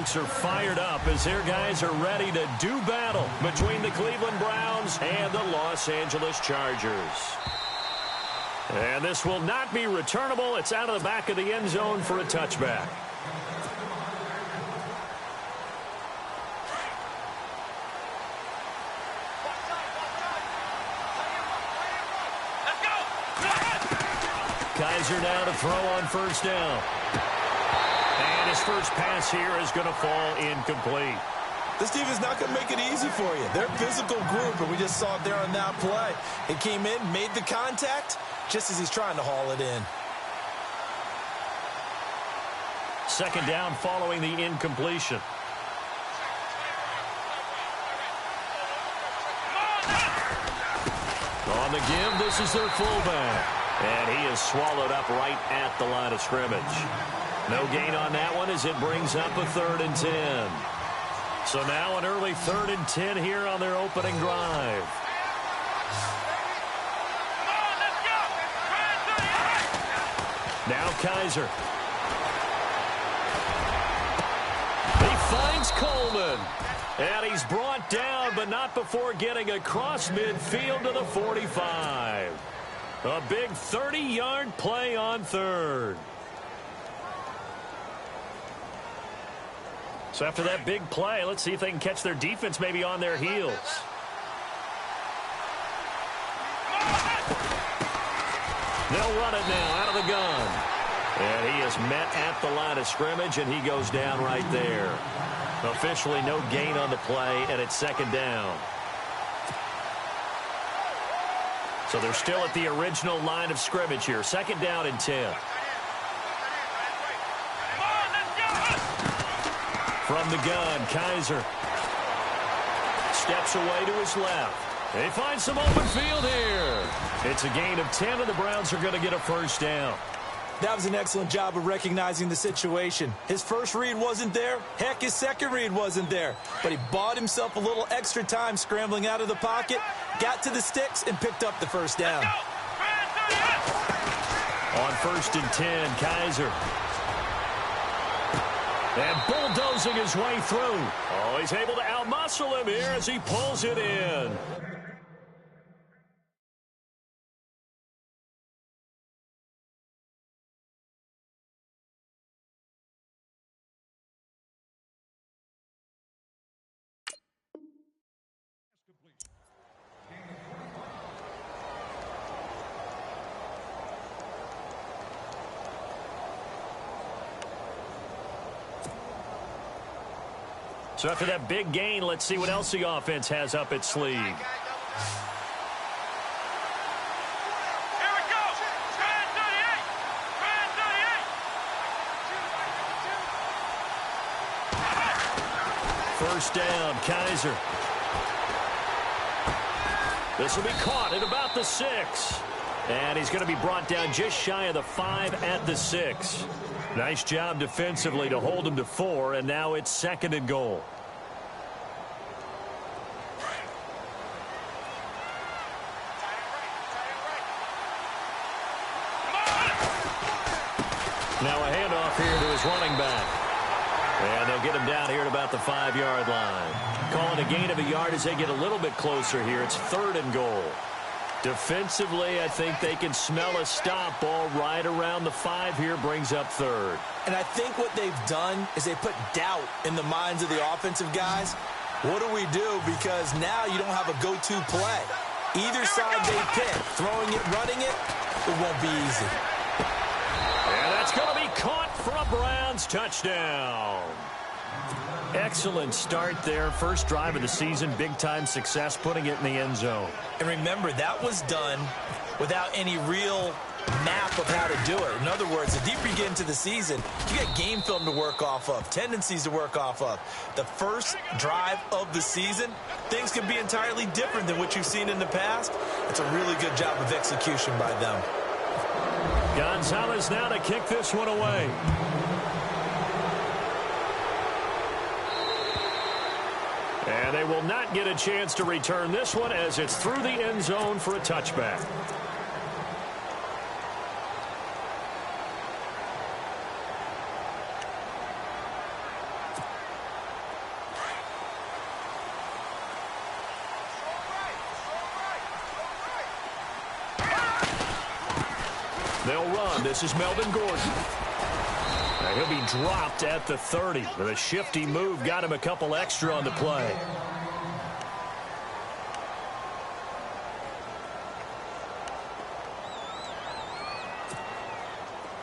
folks are fired up as their guys are ready to do battle between the Cleveland Browns and the Los Angeles Chargers. And this will not be returnable. It's out of the back of the end zone for a touchback. Kaiser now to throw on first down. And his first pass here is going to fall incomplete. This team is not going to make it easy for you. They're a physical group, and we just saw it there on that play. He came in, made the contact, just as he's trying to haul it in. Second down following the incompletion. On the give, this is their fullback. And he is swallowed up right at the line of scrimmage. No gain on that one as it brings up a 3rd and 10. So now an early 3rd and 10 here on their opening drive. Now Kaiser. He finds Coleman. And he's brought down, but not before getting across midfield to the 45. A big 30-yard play on 3rd. So after that big play, let's see if they can catch their defense maybe on their heels. They'll run it now out of the gun. And he is met at the line of scrimmage, and he goes down right there. Officially no gain on the play, and it's 2nd down. So they're still at the original line of scrimmage here. 2nd down and 10. From the gun, Kaiser steps away to his left. They find some open field here. It's a gain of 10, and the Browns are going to get a first down. That was an excellent job of recognizing the situation. His first read wasn't there. Heck, his second read wasn't there. But he bought himself a little extra time scrambling out of the pocket, got to the sticks, and picked up the first down. On 1st and 10, Kaiser. And bulldozing his way through. Oh, he's able to outmuscle him here as he pulls it in. So after that big gain, let's see what else the offense has up its sleeve. Here we go. Brand 38. First down, Kaiser. This will be caught at about the 6. And he's going to be brought down just shy of the 5 at the 6. Nice job defensively to hold him to 4, and now it's 2nd and goal. Now a handoff here to his running back. And they'll get him down here at about the 5-yard line. Calling a gain of a yard as they get a little bit closer here. It's 3rd and goal. Defensively, I think they can smell a stop. Ball right around the 5 here, brings up 3rd. And I think what they've done is they put doubt in the minds of the offensive guys. What do we do? Because now you don't have a go-to play. Either side they pick, throwing it, running it, it won't be easy. And that's going to be caught for a Browns touchdown. Excellent start there. First drive of the season. Big-time success putting it in the end zone. And remember, that was done without any real map of how to do it. In other words, the deeper you get into the season, you get game film to work off of, tendencies to work off of. The first drive of the season, things can be entirely different than what you've seen in the past. It's a really good job of execution by them. Gonzalez now to kick this one away. And they will not get a chance to return this one as it's through the end zone for a touchback. They'll run. This is Melvin Gordon. Now he'll be dropped at the 30. With a shifty move, got him a couple extra on the play.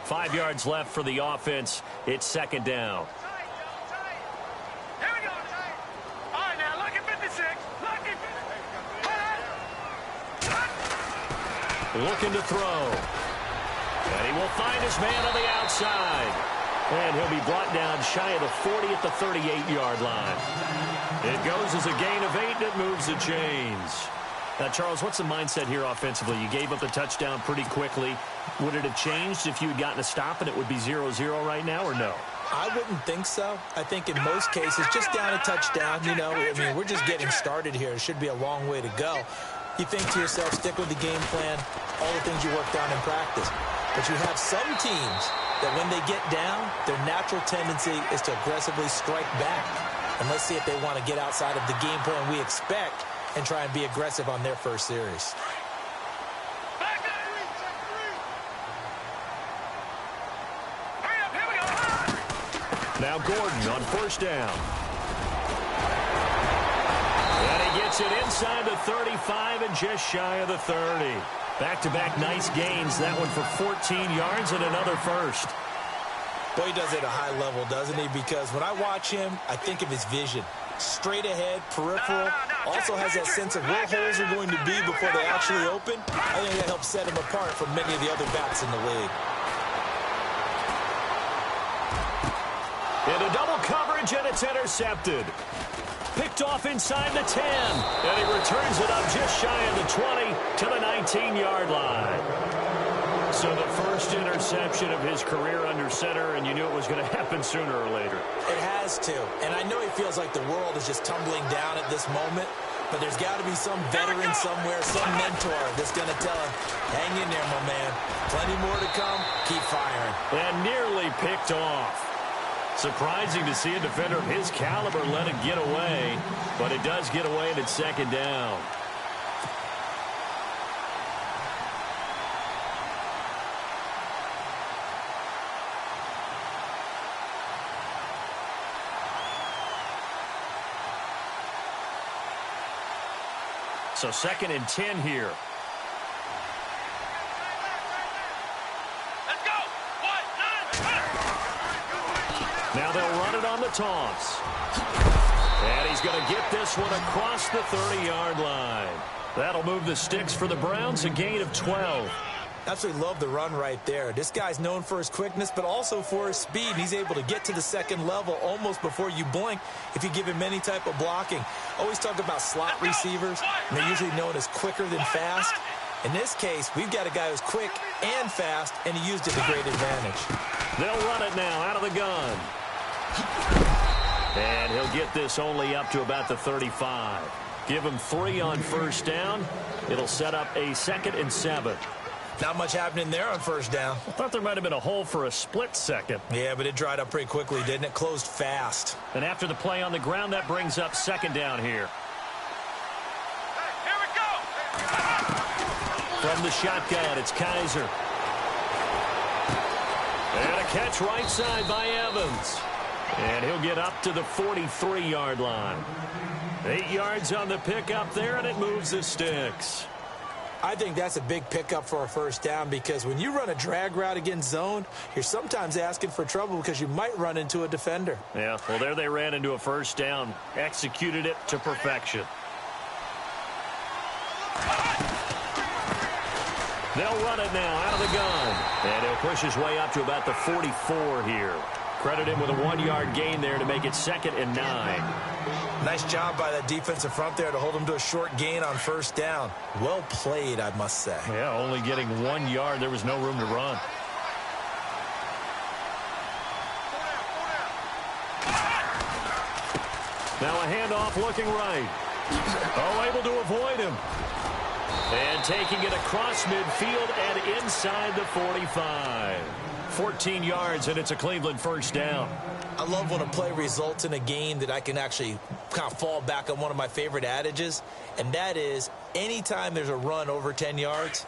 Five yards left for the offense. It's second down. Here we go. All right, now look at 56. Look at 56. Looking to throw. And he will find his man on the outside. And he'll be brought down shy of the 40 at the 38-yard line. It goes as a gain of 8, and it moves the chains. Now, Charles, what's the mindset here offensively? You gave up the touchdown pretty quickly. Would it have changed if you had gotten a stop and it would be 0-0 right now, or no? I wouldn't think so. I think in most cases, just down a touchdown, you know, I mean, we're just getting started here. It should be a long way to go. You think to yourself, stick with the game plan, all the things you worked on in practice. But you have some teams that when they get down, their natural tendency is to aggressively strike back. And let's see if they want to get outside of the game plan we expect and try and be aggressive on their first series. Now Gordon on first down. And he gets it inside the 35 and just shy of the 30. Back-to-back nice gains. That one for 14 yards and another first. Boy, he does it at a high level, doesn't he? Because when I watch him, I think of his vision. Straight ahead, peripheral. Also has that sense of where holes are going to be before they actually open. I think that helps set him apart from many of the other backs in the league. Into double coverage, and it's intercepted. Picked off inside the 10. And he returns it up just shy of the 20 to the 19-yard line. So the first interception of his career under center, and you knew it was going to happen sooner or later. It has to. And I know he feels like the world is just tumbling down at this moment, but there's got to be some veteran somewhere, some mentor that's going to tell him, hang in there, my man. Plenty more to come. Keep firing. And nearly picked off. Surprising to see a defender of his caliber let it get away, but it does get away and it's second down. So second and 10 here. Let's go. 1, 9, 1. Now they'll run it on the toss. And he's going to get this one across the 30-yard line. That'll move the sticks for the Browns, a gain of 12. Absolutely love the run right there. This guy's known for his quickness, but also for his speed. And he's able to get to the second level almost before you blink if you give him any type of blocking. Always talk about slot receivers, and they're usually known as quicker than fast. In this case, we've got a guy who's quick and fast, and he used it to great advantage. They'll run it now out of the gun. And he'll get this only up to about the 35. Give him 3 on first down. It'll set up a 2nd and 7. Not much happening there on first down. I thought there might have been a hole for a split second. Yeah, but it dried up pretty quickly, didn't it? Closed fast. And after the play on the ground, that brings up second down here. Here we go. From the shotgun, it's Kaiser. And a catch right side by Evans. And he'll get up to the 43-yard line. 8 yards on the pickup there, and it moves the sticks. I think that's a big pickup for a first down because when you run a drag route against zone, you're sometimes asking for trouble because you might run into a defender. Yeah, well, there they ran into a first down. Executed it to perfection. They'll run it now out of the gun. And he'll push his way up to about the 44 here. Credit him with a 1-yard gain there to make it 2nd and 9. Nice job by that defensive front there to hold him to a short gain on first down. Well played, I must say. Yeah, only getting 1 yard. There was no room to run. Now a handoff looking right. Oh, able to avoid him. And taking it across midfield and inside the 45. 14 yards, and it's a Cleveland first down. I love when a play results in a game that I can actually kind of fall back on one of my favorite adages, and that is anytime there's a run over 10 yards,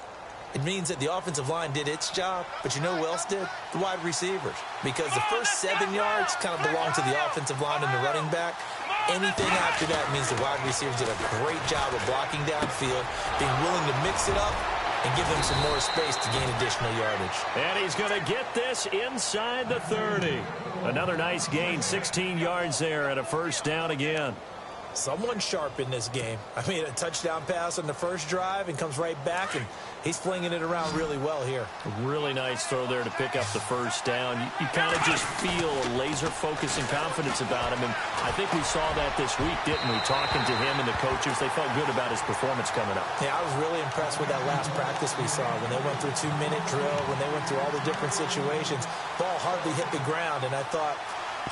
It means that the offensive line did its job, but you know who else did? The wide receivers. Because the first 7 yards kind of belong to the offensive line and the running back. Anything after that means the wide receivers did a great job of blocking downfield, being willing to mix it up, and give them some more space to gain additional yardage. And he's going to get this inside the 30. Another nice gain, 16 yards there, and a first down again. Someone sharp in this game. I mean, a touchdown pass on the first drive and comes right back, and he's flinging it around really well here. Really nice throw there to pick up the first down. You kind of just feel a laser focus and confidence about him, and I think we saw that this week, didn't we? Talking to him and the coaches, they felt good about his performance coming up. Yeah, I was really impressed with that last practice we saw when they went through 2-minute drill, when they went through all the different situations. Ball hardly hit the ground, and I thought,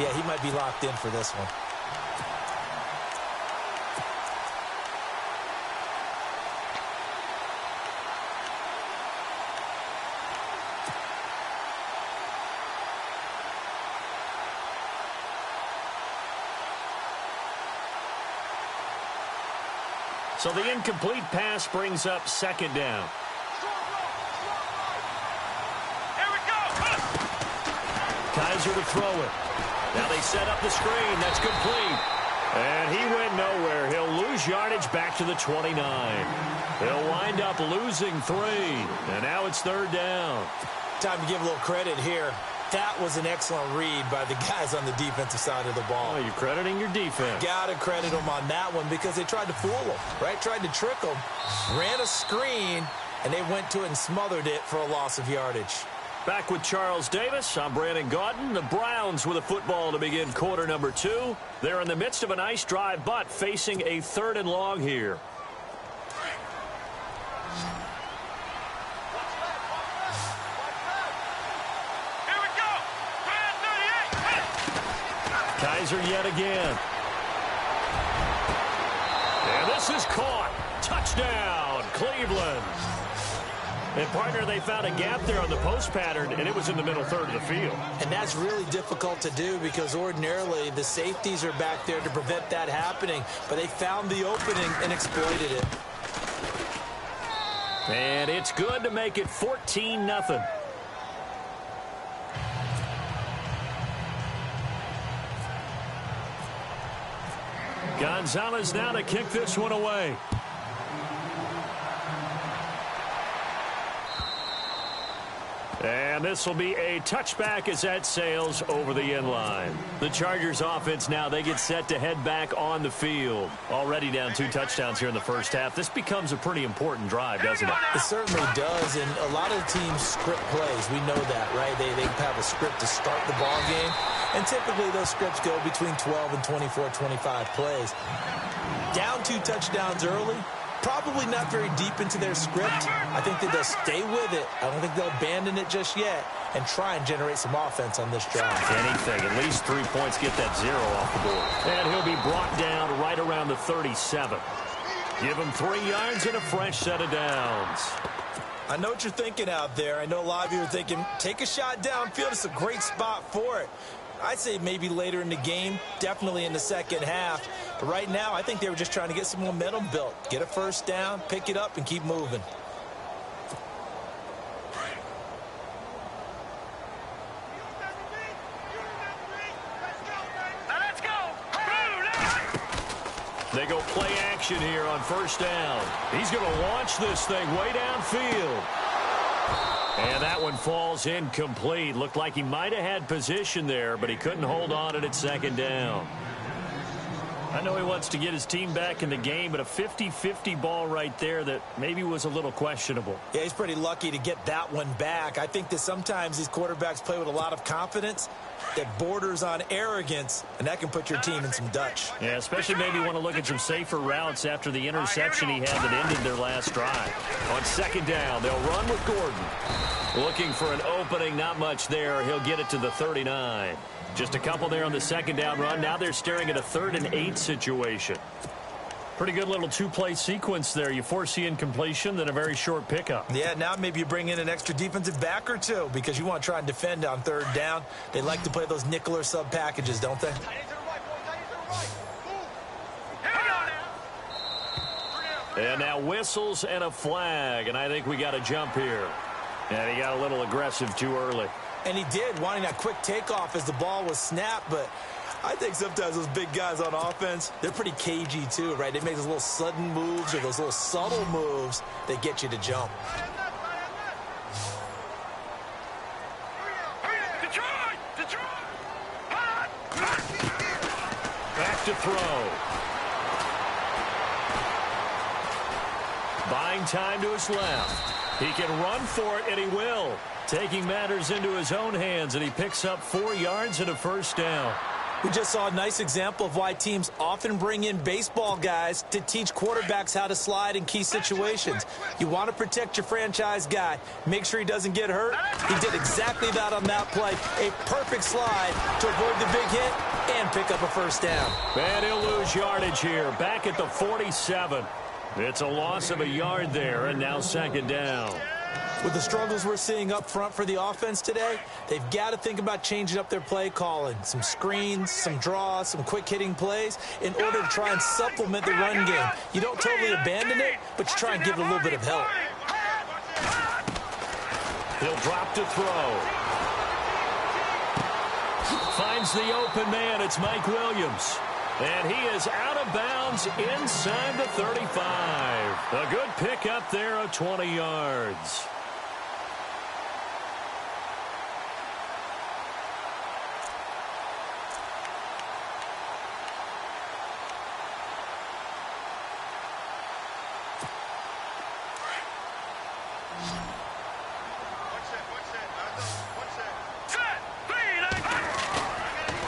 yeah, he might be locked in for this one. So the incomplete pass brings up second down. Here we go. Kaiser to throw it. Now they set up the screen. That's complete. And he went nowhere. He'll lose yardage back to the 29. He'll wind up losing 3. And now it's third down. Time to give a little credit here. That was an excellent read by the guys on the defensive side of the ball. Oh, you're crediting your defense. Got to credit them on that one because they tried to fool them, right? Tried to trick them, ran a screen, and they went to it and smothered it for a loss of yardage. Back with Charles Davis. I'm Brandon Gaudin. The Browns with a football to begin quarter number 2. They're in the midst of a nice drive, but facing a 3rd and long here. Kaiser yet again. And this is caught. Touchdown, Cleveland. And, partner, they found a gap there on the post pattern, and it was in the middle third of the field. And that's really difficult to do because ordinarily the safeties are back there to prevent that happening. But they found the opening and exploited it. And it's good to make it 14-0. Gonzalez now to kick this one away. And this will be a touchback as that sails over the end line. The Chargers offense now, they get set to head back on the field. Already down 2 touchdowns here in the first half. This becomes a pretty important drive, doesn't it? It certainly does, and a lot of teams script plays. We know that, right? They have a script to start the ball game, and typically those scripts go between 12 and 24, 25 plays. Down 2 touchdowns early. Probably not very deep into their script. I think that they'll stay with it. I don't think they'll abandon it just yet and try and generate some offense on this drive. Anything. At least 3 points, get that 0 off the board. And he'll be brought down right around the 37. Give him 3 yards and a fresh set of downs. I know what you're thinking out there. I know a lot of you are thinking, take a shot downfield. It's a great spot for it. I'd say maybe later in the game, definitely in the second half. But right now, I think they were just trying to get some momentum built. Get a first down, pick it up, and keep moving. Now let's go. They go play action here on first down. He's going to launch this thing way downfield. And that one falls incomplete. Looked like he might have had position there, but he couldn't hold on it at second down. I know he wants to get his team back in the game, but a 50-50 ball right there that maybe was a little questionable. Yeah, he's pretty lucky to get that one back. I think that sometimes these quarterbacks play with a lot of confidence that borders on arrogance, and that can put your team in some Dutch. Yeah, especially maybe want to look at some safer routes after the interception he had that ended their last drive. On second down, they'll run with Gordon. Looking for an opening, not much there. He'll get it to the 39. Just a couple there on the second down run. Now they're staring at a 3rd and 8 situation. Pretty good little 2-play sequence there. You foresee incompletion, then a very short pickup. Yeah, now maybe you bring in an extra defensive back or 2 because you want to try and defend on 3rd down. They like to play those nickel or sub packages, don't they? And now whistles and a flag, and I think we got a jump here. And he got a little aggressive too early. And he did, wanting that quick takeoff as the ball was snapped, but I think sometimes those big guys on offense, they're pretty cagey too, right? They make those little sudden moves or those little subtle moves that get you to jump. Back to throw. Buying time to his left. He can run for it, and he will. Taking matters into his own hands, and he picks up 4 yards and a first down. We just saw a nice example of why teams often bring in baseball guys to teach quarterbacks how to slide in key situations. You want to protect your franchise guy. Make sure he doesn't get hurt. He did exactly that on that play. A perfect slide to avoid the big hit and pick up a first down. And he'll lose yardage here. Back at the 47. It's a loss of a yard there, and now second down. With the struggles we're seeing up front for the offense today, they've got to think about changing up their play calling. Some screens, some draws, some quick-hitting plays in order to try and supplement the run game. You don't totally abandon it, but you try and give it a little bit of help. He'll drop to throw. Finds the open man. It's Mike Williams. And he is out of bounds inside the 35. A good pickup there of 20 yards.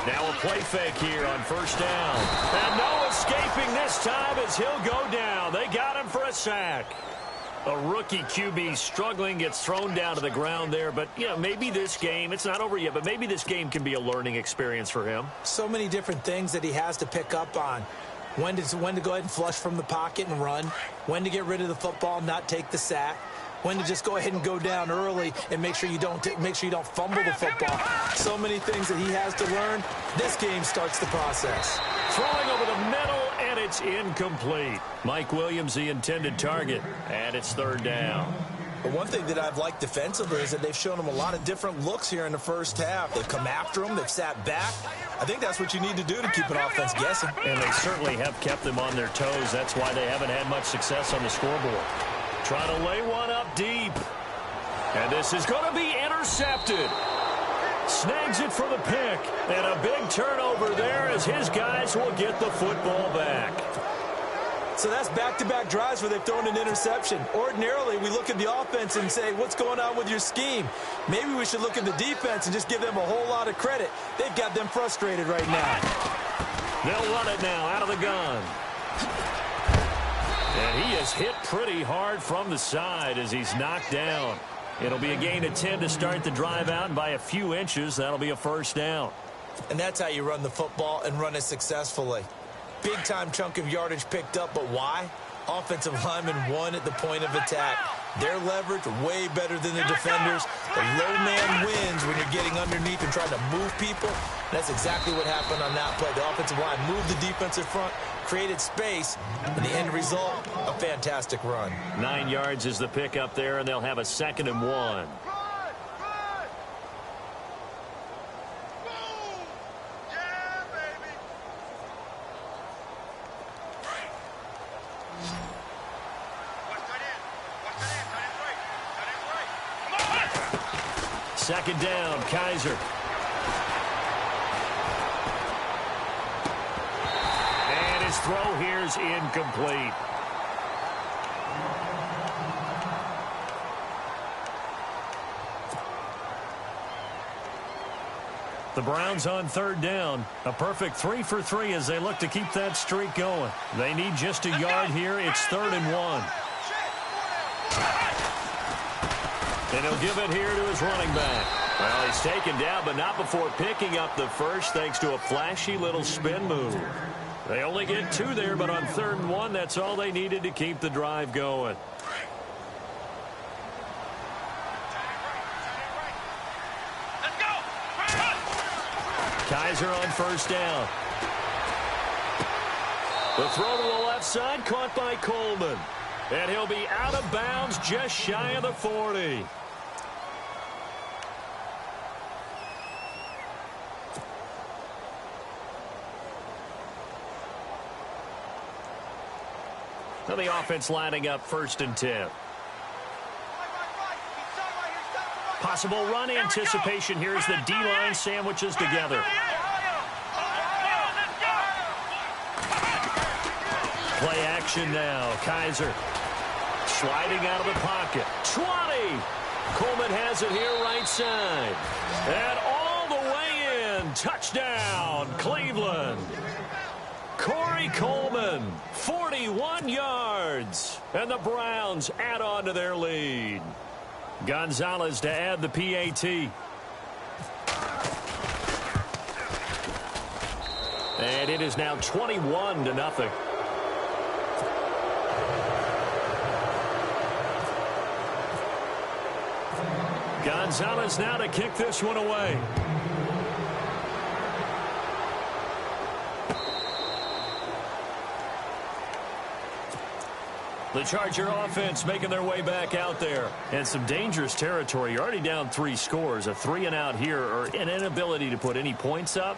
Now a play fake here on first down. And no escaping this time as he'll go down. They got him for a sack. A rookie QB struggling, gets thrown down to the ground there. But, you know, maybe this game, it's not over yet, but maybe this game can be a learning experience for him. So many different things that he has to pick up on. When to go ahead and flush from the pocket and run. When to get rid of the football, not take the sack. When to just go ahead and go down early and make sure you don't fumble the football. So many things that he has to learn. This game starts the process. Throwing over the middle, and it's incomplete. Mike Williams, the intended target, and it's third down. But one thing that I've liked defensively is that they've shown him a lot of different looks here in the first half. They've come after him. They've sat back. I think that's what you need to do to keep an offense guessing. And they certainly have kept them on their toes. That's why they haven't had much success on the scoreboard. Trying to lay one up deep. And this is going to be intercepted. Snags it for the pick. And a big turnover there as his guys will get the football back. So that's back-to-back drives where they've thrown an interception. Ordinarily, we look at the offense and say, what's going on with your scheme? Maybe we should look at the defense and just give them a whole lot of credit. They've got them frustrated right now. They'll run it now out of the gun. And he is hit pretty hard from the side as he's knocked down. It'll be a gain of 10 to start the drive out, and by a few inches, that'll be a first down. And that's how you run the football and run it successfully. Big-time chunk of yardage picked up, but why? Offensive linemen won at the point of attack. Their leverage way better than the defenders. The low man wins when you're getting underneath and trying to move people. And that's exactly what happened on that play. The offensive line moved the defensive front, created space, and the end result, a fantastic run. 9 yards is the pickup there, and they'll have a 2nd and 1. Second down, Kaiser. And his throw here is incomplete. The Browns on third down. A perfect 3 for 3 as they look to keep that streak going. They need just a yard here. It's 3rd and 1. And he'll give it here to his running back. Well, he's taken down, but not before picking up the first thanks to a flashy little spin move. They only get 2 there, but on 3rd and 1, that's all they needed to keep the drive going. Kaiser on first down. The throw to the left side, caught by Coleman. And he'll be out of bounds just shy of the 40. So the offense lining up 1st and 10. Possible run anticipation here as the D-line sandwiches together. Play action now. Kaiser sliding out of the pocket. 20. Coleman has it here right side. And all the way in. Touchdown, Cleveland. Corey Coleman, 41 yards. And the Browns add on to their lead. Gonzalez to add the PAT. And it is now 21-0. Gonzalez now to kick this one away. The Charger offense making their way back out there. And some dangerous territory. You're already down 3 scores. A 3-and-out here or an inability to put any points up.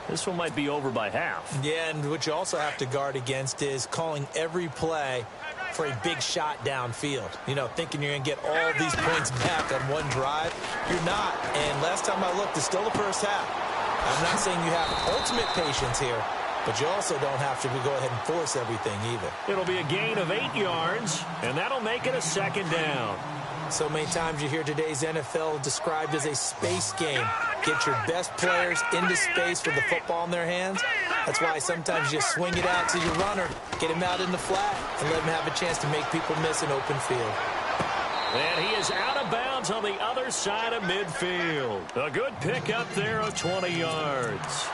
This one might be over by half. Yeah, and what you also have to guard against is calling every play for a big shot downfield. You know, thinking you're going to get all these points back on one drive. You're not. And last time I looked, it's still the first half. I'm not saying you have ultimate patience here, but you also don't have to go ahead and force everything either. It'll be a gain of 8 yards, and that'll make it a 2nd down. So many times you hear today's NFL described as a space game. Get your best players into space with the football in their hands. That's why sometimes you just swing it out to your runner, get him out in the flat, and let him have a chance to make people miss an open field. And he is out of bounds on the other side of midfield. A good pick up there of 20 yards.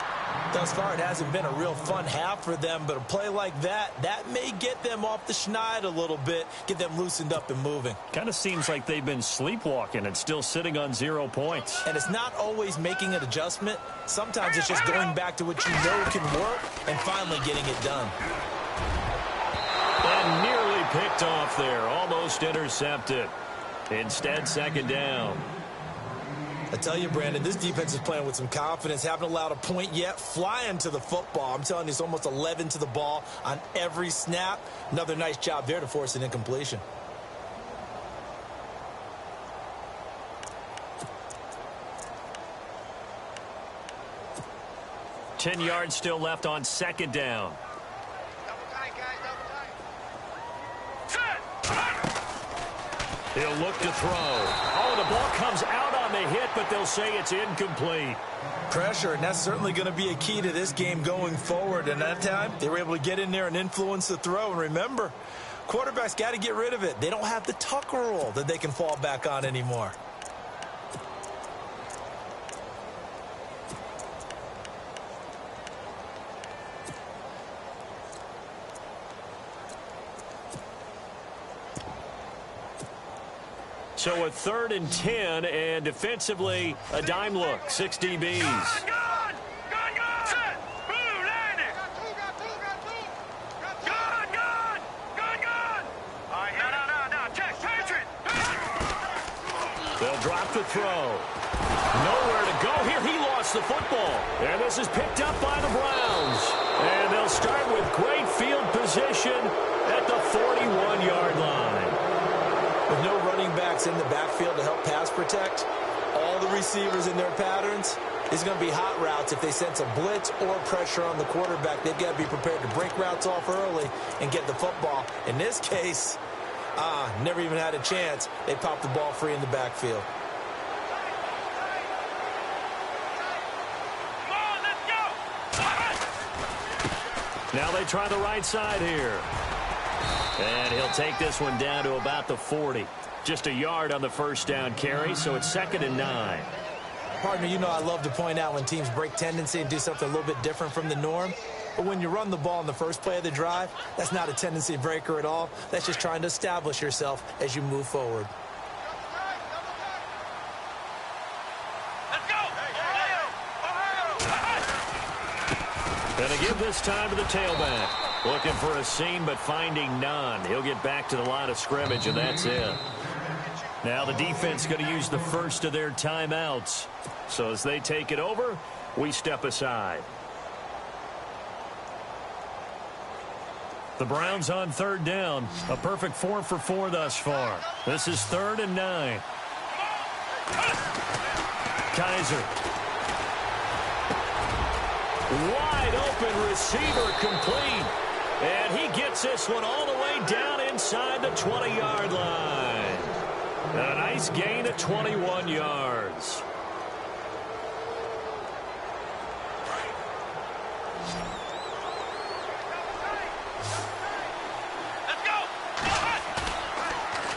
Thus far, it hasn't been a real fun half for them, but a play like that may get them off the schneid a little bit, get them loosened up and moving. Kind of seems like they've been sleepwalking and still sitting on 0 points. And it's not always making an adjustment. Sometimes it's just going back to what you know can work and finally getting it done. And nearly picked off there, almost intercepted. Instead, 2nd down. I tell you, Brandon, this defense is playing with some confidence. Haven't allowed a point yet. Flying to the football. I'm telling you, it's almost 11 to the ball on every snap. Another nice job there to force an incompletion. Ten yards still left on 2nd down. He'll look to throw. Oh, the ball comes out on the hit, but they'll say it's incomplete. Pressure, and that's certainly going to be a key to this game going forward. And that time, they were able to get in there and influence the throw. And remember, quarterbacks got to get rid of it. They don't have the Tucker rule that they can fall back on anymore. So a 3rd and 10, and defensively, a dime look. 6 DBs. They'll drop the throw. Nowhere to go here. He lost the football. And this is picked up by the Browns. And they'll start with great field position at the 41-yard line. With no running backs in the backfield to help pass protect, all the receivers in their patterns, it's going to be hot routes. If they sense a blitz or pressure on the quarterback, they've got to be prepared to break routes off early and get the football. In this case, never even had a chance. They popped the ball free in the backfield. Now they try the right side here. And he'll take this one down to about the 40. Just a yard on the 1st down carry, so it's 2nd and 9. Partner, you know I love to point out when teams break tendency and do something a little bit different from the norm. But when you run the ball in the first play of the drive, that's not a tendency breaker at all. That's just trying to establish yourself as you move forward. Going to give this time to the tailback. Looking for a seam, but finding none. He'll get back to the line of scrimmage, and that's it. Now the defense going to use the first of their timeouts. So as they take it over, we step aside. The Browns on third down. A perfect 4 for 4 thus far. This is 3rd and 9. Kaiser. Wide open receiver complete. And he gets this one all the way down inside the 20-yard line. A nice gain of 21 yards.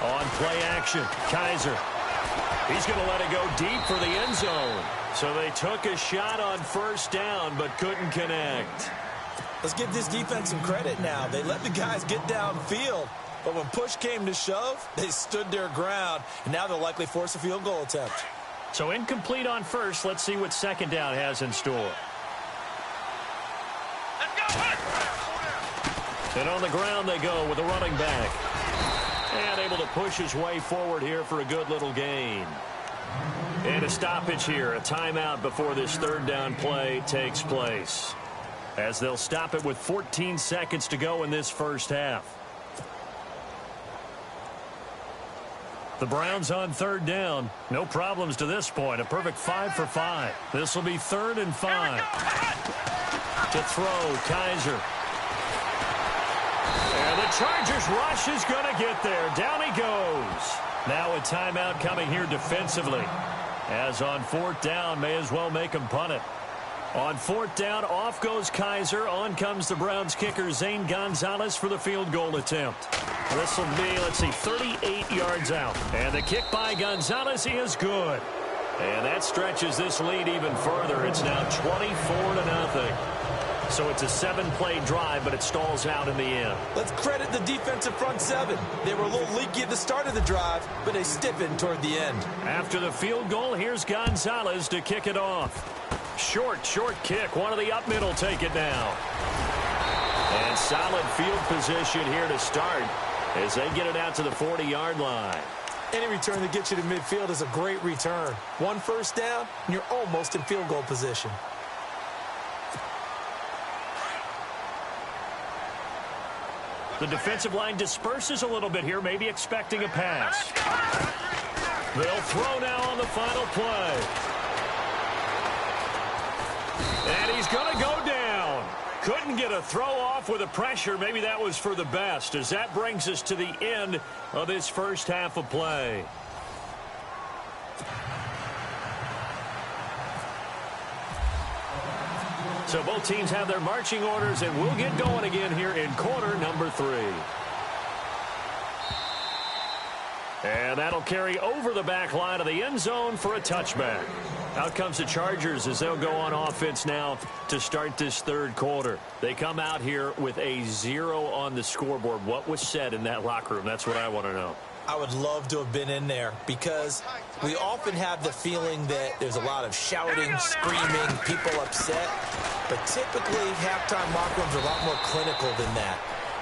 On play action, Kaiser. He's going to let it go deep for the end zone. So they took a shot on first down, but couldn't connect. Let's give this defense some credit now. They let the guys get downfield, but when push came to shove, they stood their ground, and now they'll likely force a field goal attempt. So incomplete on first. Let's see what second down has in store. And on the ground they go with a running back. And able to push his way forward here for a good little gain. And a stoppage here, a timeout before this third down play takes place. As they'll stop it with 14 seconds to go in this first half. The Browns on third down. No problems to this point. A perfect 5 for 5. This will be 3rd and 5. To throw, Kaiser. And the Chargers rush is going to get there. Down he goes. Now a timeout coming here defensively. As on 4th down, may as well make him punt it. On 4th down, off goes Kaiser. On comes the Browns kicker, Zane Gonzalez, for the field goal attempt. This will be, let's see, 38 yards out. And the kick by Gonzalez is good. And that stretches this lead even further. It's now 24-0. So it's a 7-play drive, but it stalls out in the end. Let's credit the defensive front seven. They were a little leaky at the start of the drive, but they stiffened toward the end. After the field goal, here's Gonzalez to kick it off. Short kick. One of the up middle take it now. And solid field position here to start as they get it out to the 40-yard line. Any return that gets you to midfield is a great return. 1 first down, and you're almost in field goal position. The defensive line disperses a little bit here, maybe expecting a pass. They'll throw now on the final play. And he's going to go down. Couldn't get a throw off with the pressure. Maybe that was for the best, as that brings us to the end of this first half of play. So both teams have their marching orders, and we'll get going again here in quarter number 3. And that'll carry over the back line of the end zone for a touchback. Out comes the Chargers as they'll go on offense now to start this third quarter. They come out here with a 0 on the scoreboard. What was said in that locker room? That's what I want to know. I would love to have been in there because we often have the feeling that there's a lot of shouting, screaming, people upset. But typically, halftime locker rooms are a lot more clinical than that.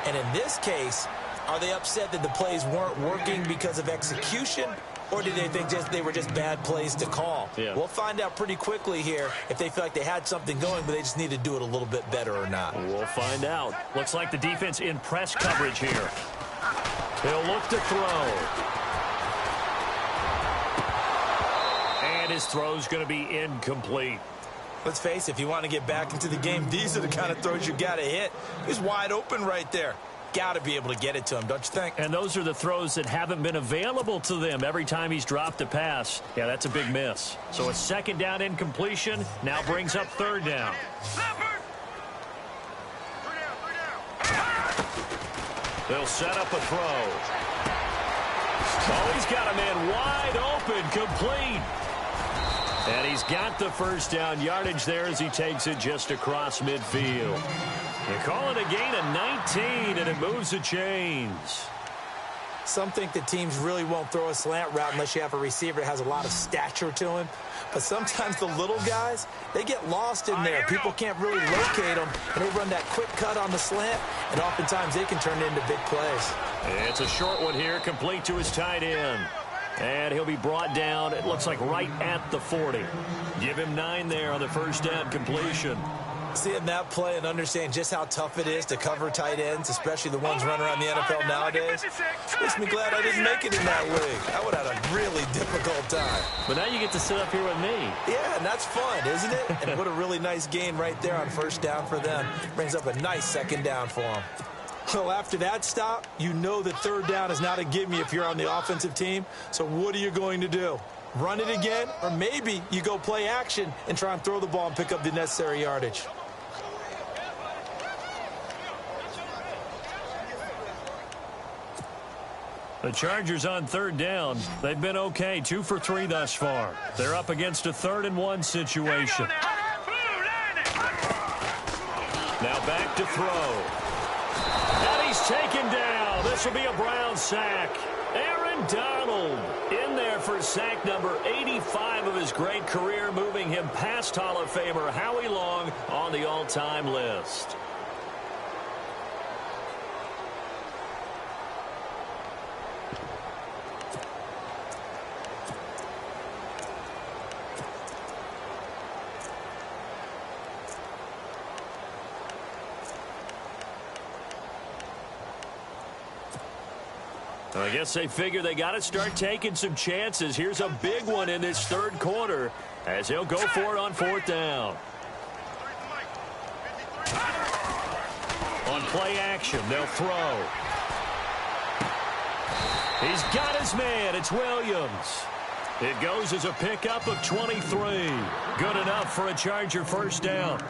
And in this case, are they upset that the plays weren't working because of execution? Or do they think they were just bad plays to call? Yeah. We'll find out pretty quickly here if they feel like they had something going, but they just need to do it a little bit better or not. We'll find out. Looks like the defense in press coverage here. He'll look to throw. And his throw's going to be incomplete. Let's face it, if you want to get back into the game, these are the kind of throws you got to hit. He's wide open right there. Got to be able to get it to him, don't you think? And those are the throws that haven't been available to them every time he's dropped a pass. Yeah, that's a big miss. So a second down incompletion now brings up third down. They'll set up a throw. Oh, he's got a man wide open, complete. And he's got the first down yardage there as he takes it just across midfield. They call it a gain of 19, and it moves the chains. Some think that teams really won't throw a slant route unless you have a receiver that has a lot of stature to him. But sometimes the little guys, they get lost in there. People can't really locate them, and they run that quick cut on the slant, and oftentimes they can turn it into big plays. It's a short one here, complete to his tight end. And he'll be brought down, it looks like right at the 40. Give him 9 there on the first down completion. Seeing that play and understand just how tough it is to cover tight ends, especially the ones running around the NFL nowadays, makes me glad I didn't make it in that league. I would have had a really difficult time. But now you get to sit up here with me. Yeah, and that's fun, isn't it? And what a really nice gain right there on first down for them. Brings up a nice second down for them. Well, after that stop, you know that third down is not a gimme if you're on the offensive team. So what are you going to do? Run it again? Or maybe you go play action and try and throw the ball and pick up the necessary yardage. The Chargers on third down. They've been okay, 2 for 3 thus far. They're up against a 3rd and 1 situation. Now back to throw. And he's taken down. This will be a Brown sack. Aaron Donald in there for sack number 85 of his great career, moving him past Hall of Famer Howie Long on the all-time list. I guess they figure they got to start taking some chances. Here's a big one in this third quarter as he'll go for it on 4th down. On play action, they'll throw. He's got his man. It's Williams. It goes as a pickup of 23. Good enough for a Charger first down.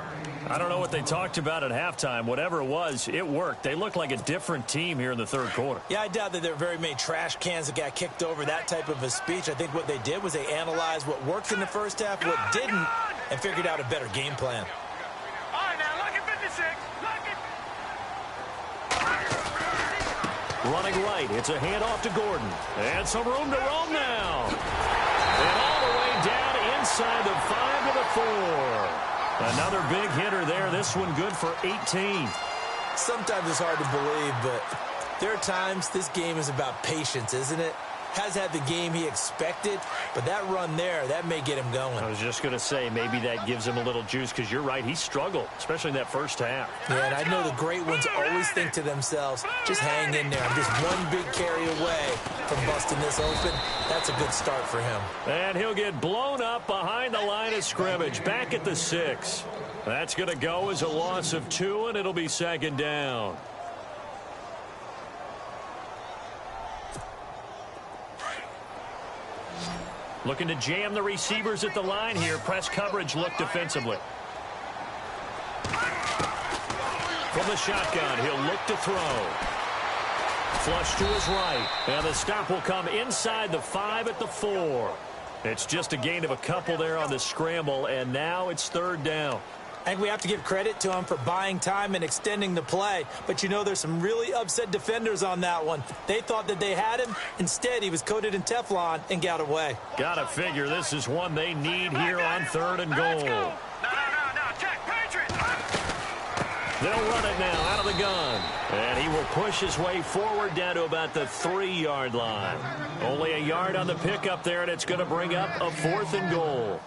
I don't know what they talked about at halftime. Whatever it was, it worked. They look like a different team here in the third quarter. Yeah, I doubt that there are very many trash cans that got kicked over, that type of a speech. I think what they did was they analyzed what worked in the first half, what didn't, and figured out a better game plan. All right, now, look at 56. Look at... Running right, it's a handoff to Gordon. And some room to roam now. And all the way down inside the 5 to the 4. Another big hitter there. This one good for 18. Sometimes it's hard to believe, but there are times this game is about patience, isn't it? Has had the game he expected, but that run there, that may get him going. I was just going to say, maybe that gives him a little juice, because you're right, he struggled, especially in that first half. Yeah, and I know the great ones always think to themselves, just hang in there. I'm just one big carry away from busting this open. That's a good start for him. And he'll get blown up behind the line of scrimmage, back at the 6. That's going to go as a loss of 2, and it'll be 2nd down. Looking to jam the receivers at the line here. Press coverage look defensively. From the shotgun, he'll look to throw. Flush to his right. And the stop will come inside the 5 at the 4. It's just a gain of a couple there on the scramble, and now it's 3rd down. I think we have to give credit to him for buying time and extending the play. But, you know, there's some really upset defenders on that one. They thought that they had him. Instead, he was coated in Teflon and got away. Gotta figure this is one they need here on 3rd and goal. No, check, Patriots. They'll run it now out of the gun. And he will push his way forward down to about the 3-yard line. Only a yard on the pickup there, and it's going to bring up a 4th and goal.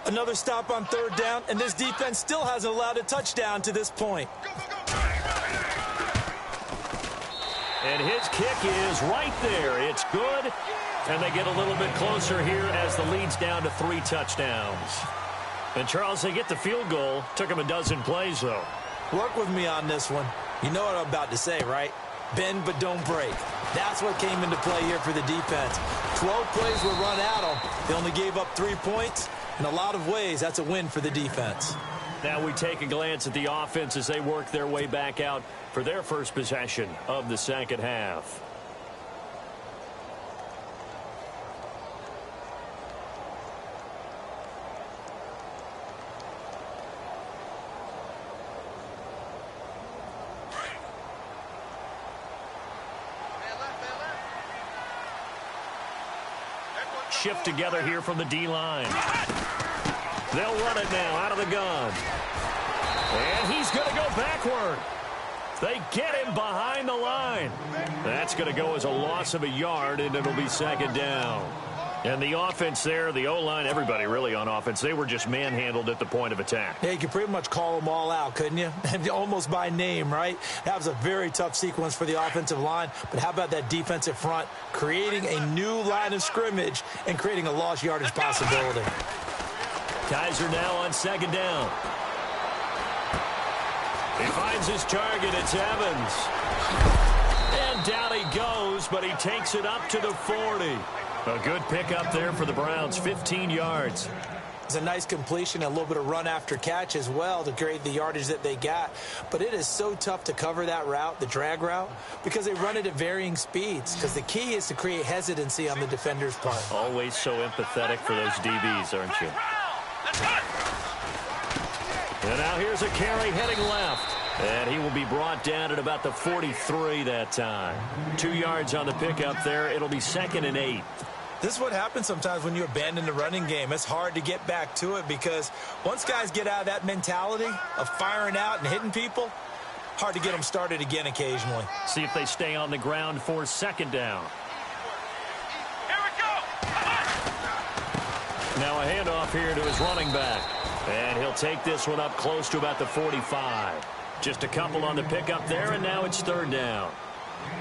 Another stop on 3rd down, and this defense still hasn't allowed a touchdown to this point. And his kick is right there. It's good, and they get a little bit closer here as the lead's down to 3 touchdowns. And, Charles, they get the field goal. Took them a dozen plays, though. Work with me on this one. You know what I'm about to say, right? Bend but don't break. That's what came into play here for the defense. 12 plays were run at them. They only gave up 3 points. In a lot of ways, that's a win for the defense. Now we take a glance at the offense as they work their way back out for their first possession of the second half. shift together here from the D-line. They'll run it now out of the gun. And he's going to go backward. They get him behind the line. That's going to go as a loss of a yard, and it'll be second down. And the offense there, the O-line, everybody really on offense, they were just manhandled at the point of attack. Yeah, you could pretty much call them all out, couldn't you? Almost by name, right? That was a very tough sequence for the offensive line. But how about that defensive front creating a new line of scrimmage and creating a lost yardage possibility? Kaiser now on second down. He finds his target. It's Evans. And down he goes, but he takes it up to the 40. A good pickup there for the Browns, 15 yards. It's a nice completion, a little bit of run after catch as well to create the yardage that they got. But it is so tough to cover that route, the drag route, because they run it at varying speeds. Because the key is to create hesitancy on the defender's part. Always so empathetic for those DBs, aren't you? And now here's a carry heading left. And he will be brought down at about the 43 that time. 2 yards on the pickup there. It'll be 2nd and 8. This is what happens sometimes when you abandon the running game. It's hard to get back to it because once guys get out of that mentality of firing out and hitting people, hard to get them started again occasionally. See if they stay on the ground for second down. Here we go. Now a handoff here to his running back. And he'll take this one up close to about the 45. Just a couple on the pickup there, and now it's 3rd down.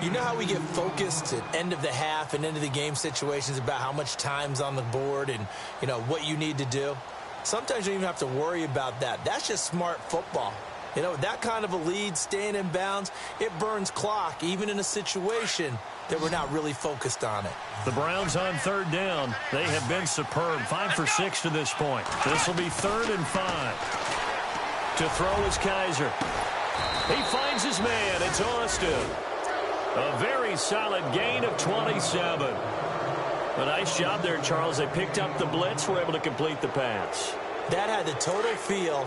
You know how we get focused at end of the half and end of the game situations about how much time's on the board and, you know, what you need to do? Sometimes you don't even have to worry about that. That's just smart football. You know, that kind of a lead, staying in bounds, it burns clock, even in a situation that we're not really focused on it. The Browns on 3rd down. They have been superb. 5 for 6 to this point. This will be 3rd and 5. To throw is Kaiser. He finds his man. It's Austin. A very solid gain of 27. A nice job there, Charles. They picked up the blitz, were able to complete the pass. That had the total feel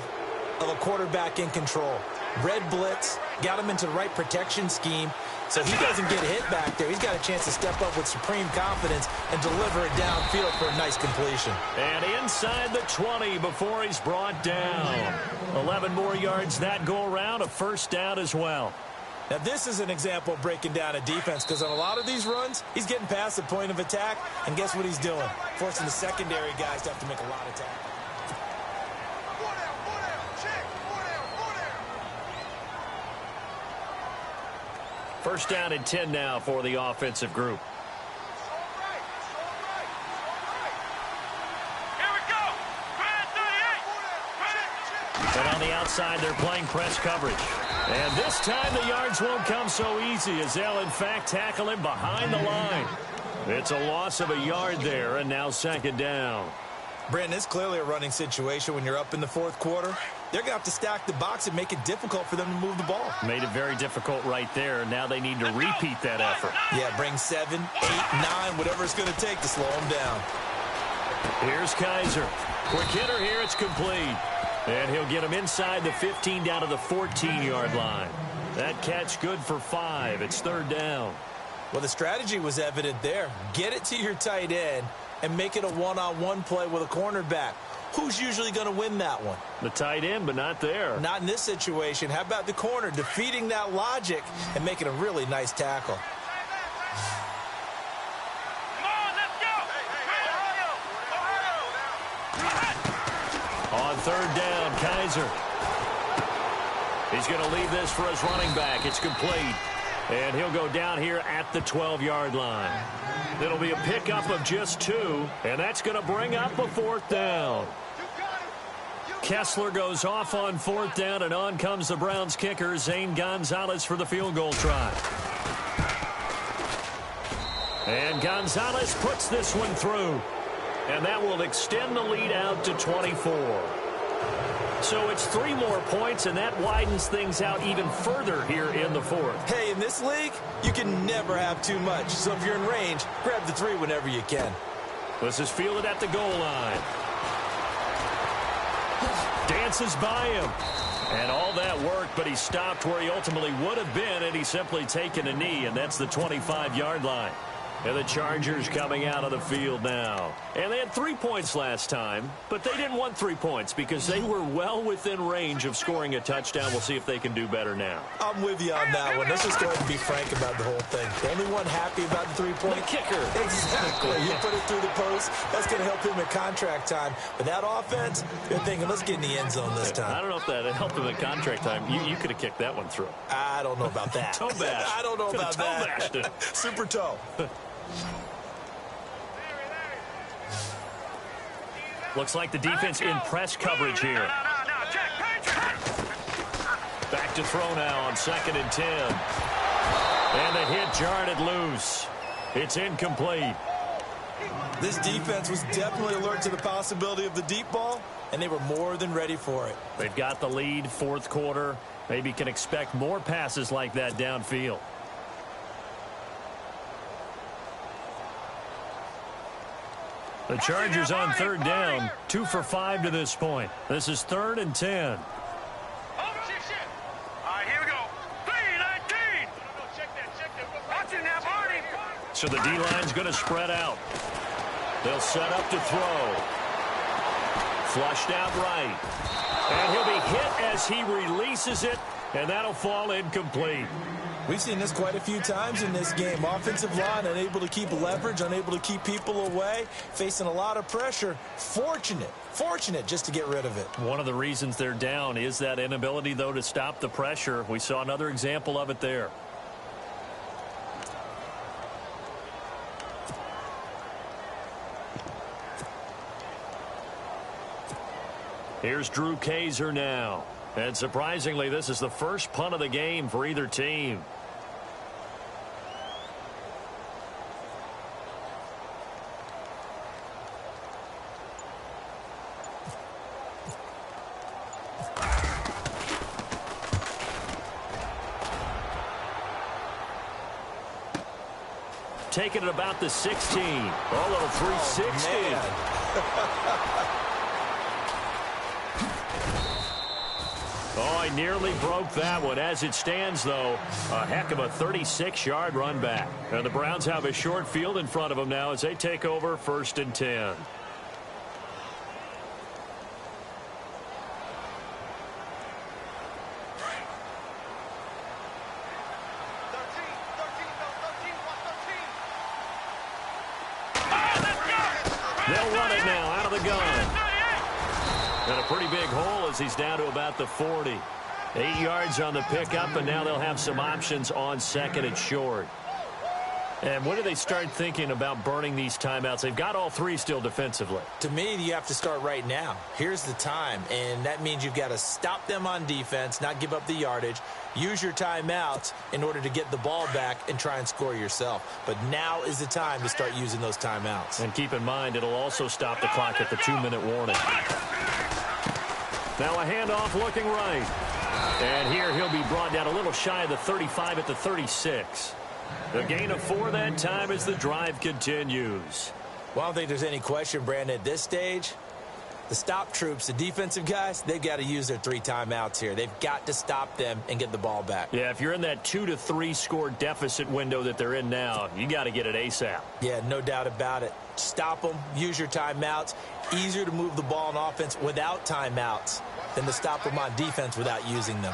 of a quarterback in control. Red blitz, got him into the right protection scheme, so he doesn't get hit back there. He's got a chance to step up with supreme confidence and deliver it downfield for a nice completion. And inside the 20 before he's brought down. 11 more yards that go around, a first down as well. Now, this is an example of breaking down a defense because on a lot of these runs, he's getting past the point of attack, and guess what he's doing? Forcing the secondary guys to have to make a lot of tackles. First down and 10 now for the offensive group. Here we go. And on the outside, they're playing press coverage. And this time the yards won't come so easy as they'll, in fact, tackle him behind the line. It's a loss of a yard there, and now 2nd down. Brandon, it's clearly a running situation when you're up in the 4th quarter. They're going to have to stack the box and make it difficult for them to move the ball. Made it very difficult right there. Now they need to repeat that effort. Yeah, bring 7, 8, 9, whatever it's going to take to slow them down. Here's Kaiser. Quick hitter here. It's complete. And he'll get him inside the 15 down to the 14-yard line. That catch good for 5. It's 3rd down. Well, the strategy was evident there. Get it to your tight end and make it a one-on-one play with a cornerback. Who's usually going to win that one? The tight end, but not there. Not in this situation. How about the corner defeating that logic and making a really nice tackle? Come on, let's go. On 3rd down, Kaiser. He's going to leave this for his running back. It's complete. And he'll go down here at the 12-yard line. It'll be a pickup of just 2, and that's going to bring up a 4th down. Kessler goes off on 4th down, and on comes the Browns kicker, Zane Gonzalez, for the field goal try. And Gonzalez puts this one through, and that will extend the lead out to 24. So it's 3 more points, and that widens things out even further here in the 4th. Hey, in this league, you can never have too much. So if you're in range, grab the 3 whenever you can. This is fielded at the goal line. Dances by him. And all that work, but he stopped where he ultimately would have been, and he's simply taken a knee, and that's the 25-yard line. And the Chargers coming out of the field now. And they had 3 points last time, but they didn't want 3 points because they were well within range of scoring a touchdown. We'll see if they can do better now. I'm with you on that one. Let's just go ahead and be frank about the whole thing. The only one happy about the 3-point? The kicker. Exactly. You put it through the post. That's going to help him at contract time. But that offense, you're thinking, let's get in the end zone this time. I don't know if that helped him at contract time. You could have kicked that one through. I don't know about that. Toe bash. I don't know about that. Toe bashed. Super toe. Looks like the defense in press coverage here. Back to throw now on 2nd and 10. And the hit jarred it loose. It's incomplete. This defense was definitely alert to the possibility of the deep ball, and they were more than ready for it. They've got the lead, 4th quarter. Maybe can expect more passes like that downfield. The Chargers on 3rd down, 2 for 5 to this point. This is 3rd and 10. All right, here we go. 3-19. Watch it now, Barney. So the D-line's going to spread out. They'll set up to throw. Flushed out right. And he'll be hit as he releases it, and that'll fall incomplete. We've seen this quite a few times in this game. Offensive line unable to keep leverage, unable to keep people away, facing a lot of pressure. Fortunate just to get rid of it. One of the reasons they're down is that inability, though, to stop the pressure. We saw another example of it there. Here's Drew Kaiser now. And surprisingly, this is the first punt of the game for either team. Taking it about the 16. A little 360. Oh, he nearly broke that one. As it stands, though, a heck of a 36-yard run back. And the Browns have a short field in front of them now as they take over 1st and 10. They'll run it now out of the gun. And a pretty big hole as he's down to about the 40. 8 yards on the pickup, and now they'll have some options on 2nd and short. And when do they start thinking about burning these timeouts? They've got all 3 still defensively. To me, you have to start right now. Here's the time, and that means you've got to stop them on defense, not give up the yardage, use your timeouts in order to get the ball back and try and score yourself. But now is the time to start using those timeouts. And keep in mind, it'll also stop the clock at the 2-minute warning. Now a handoff looking right. And here he'll be brought down a little shy of the 35 at the 36. The gain of 4 that time as the drive continues. Well, I don't think there's any question, Brandon, at this stage. The stop troops, the defensive guys, they've got to use their 3 timeouts here. They've got to stop them and get the ball back. Yeah, if you're in that 2 to 3 score deficit window that they're in now, you got to get it ASAP. Yeah, no doubt about it. Stop them, use your timeouts. Easier to move the ball on offense without timeouts than to stop them on defense without using them.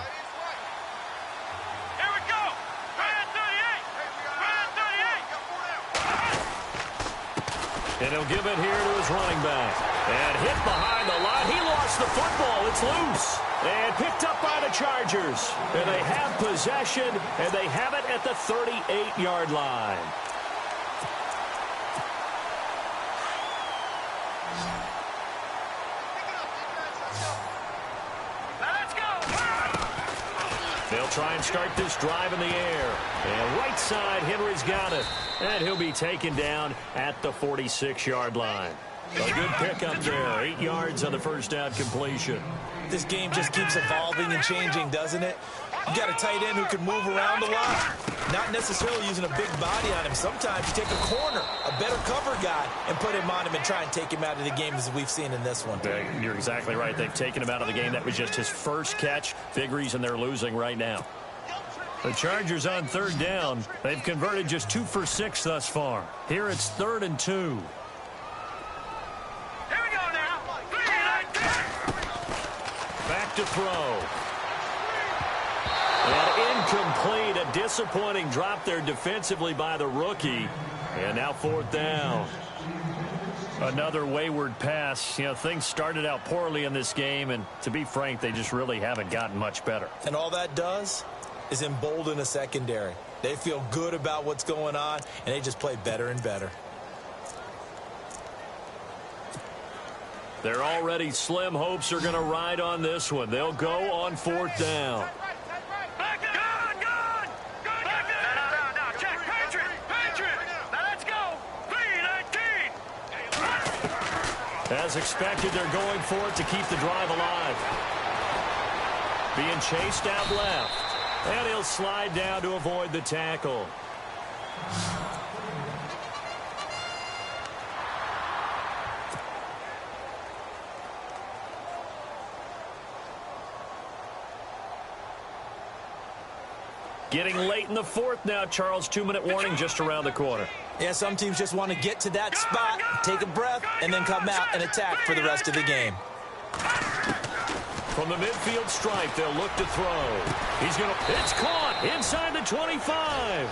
Here we go. 38. And he'll give it here to his running back. And hit behind the line. He lost the football. It's loose. And picked up by the Chargers. And they have possession, and they have it at the 38-yard line. They'll try and start this drive in the air. And right side, Henry's got it. And he'll be taken down at the 46-yard line. A good pickup there. 8 yards on the first down completion. This game just keeps evolving and changing, doesn't it? You got a tight end who can move around a lot. Not necessarily using a big body on him. Sometimes you take a corner, a better cover guy, and put him on him and try and take him out of the game as we've seen in this one. You're exactly right. They've taken him out of the game. That was just his first catch. Big reason they're losing right now. The Chargers on third down. They've converted just 2 for 6 thus far. Here it's 3rd and 2. Here we go now. 3-19. Back to throw. And incomplete. A disappointing drop there defensively by the rookie. And now 4th down. Another wayward pass. You know, things started out poorly in this game, and to be frank, they just really haven't gotten much better. And all that does is embolden a secondary. They feel good about what's going on, and they just play better and better. Their already slim hopes are going to ride on this one. They'll go on 4th down. As expected, they're going for it to keep the drive alive. Being chased out left. And he'll slide down to avoid the tackle. Getting late in the 4th now, Charles. 2-minute warning just around the corner. Yeah, some teams just want to get to that spot, take a breath, and then come out and attack for the rest of the game. From the midfield stripe, they'll look to throw. It's caught inside the 25.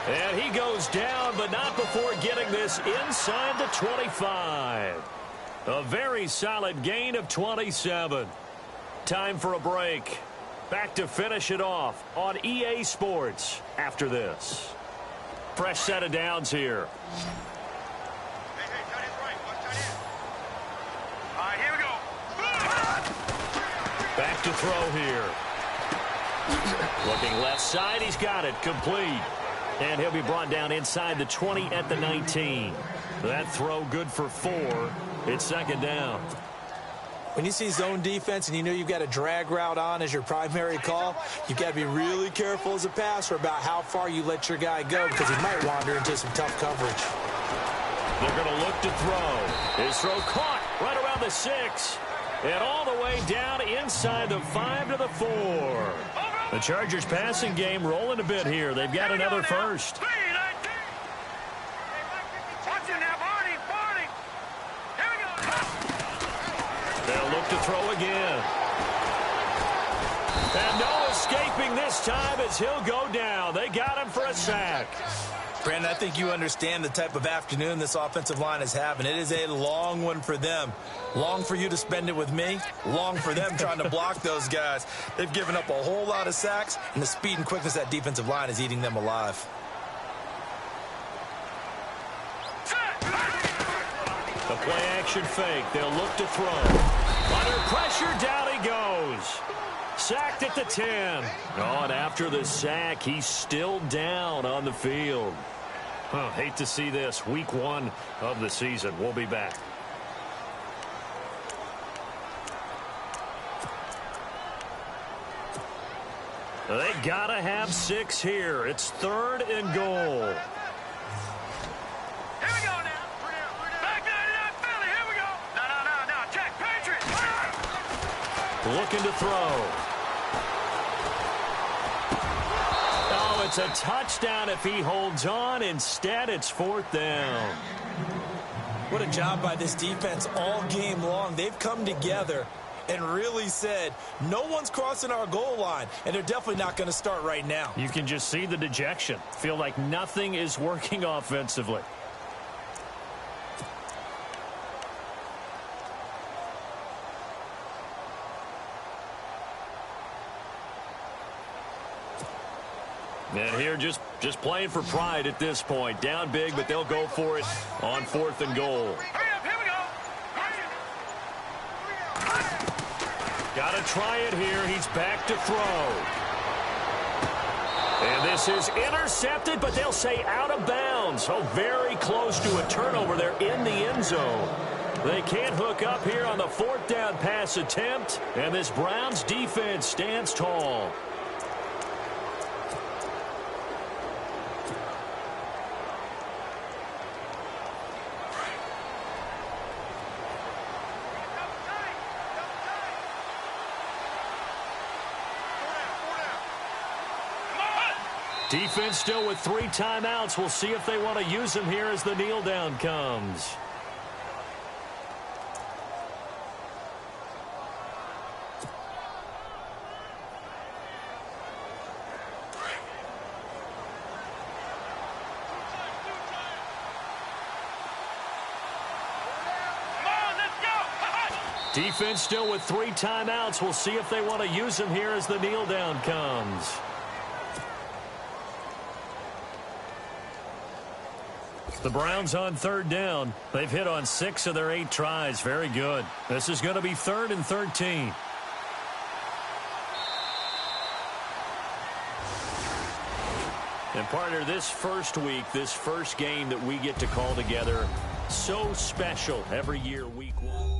And he goes down, but not before getting this inside the 25. A very solid gain of 27. Time for a break. Back to finish it off on EA Sports after this. Fresh set of downs here. All right, here we go. Back to throw here. Looking left side, he's got it, complete. And he'll be brought down inside the 20 at the 19. That throw good for 4. It's 2nd down. When you see zone defense and you know you've got a drag route on as your primary call, you've got to be really careful as a passer about how far you let your guy go because he might wander into some tough coverage. They're going to look to throw. His throw caught right around the 6. And all the way down inside the 5 to the 4. The Chargers passing game rolling a bit here. They've got another first. Watch him now, Barney. Here we go. They'll look to throw again. And no escaping this time as he'll go down. They got him for a sack. Brandon, I think you understand the type of afternoon this offensive line is having. It is a long one for them. Long for you to spend it with me. Long for them trying to block those guys. They've given up a whole lot of sacks, and the speed and quickness of that defensive line is eating them alive. The play-action fake. They'll look to throw. Under pressure, down he goes. Sacked at the 10. Oh, and after the sack, he's still down on the field. Hate to see this. Week 1 of the season. We'll be back. They gotta have 6 here. It's 3rd and goal. Here we go now. Back 99 Philly. Here we go. No. Check. Patriots. Looking to throw. Oh, it's a touchdown if he holds on. Instead, it's 4th down. What a job by this defense all game long. They've come together and really said, no one's crossing our goal line, and they're definitely not going to start right now. You can just see the dejection. Feel like nothing is working offensively. And here just playing for pride at this point. Down big, but they'll go for it on 4th and goal. Hurry up. Here we go. Got to try it here. He's back to throw. And this is intercepted, but they'll say out of bounds. So very close to a turnover there in the end zone. They can't hook up here on the 4th down pass attempt. And this Browns defense stands tall. Defense still with 3 timeouts. We'll see if they want to use them here as the kneel down comes. Defense still with 3 timeouts. We'll see if they want to use them here as the kneel down comes. The Browns on 3rd down. They've hit on 6 of their 8 tries. Very good. This is going to be 3rd and 13. And partner, this first week, this first game that we get to call together, so special every year, week 1.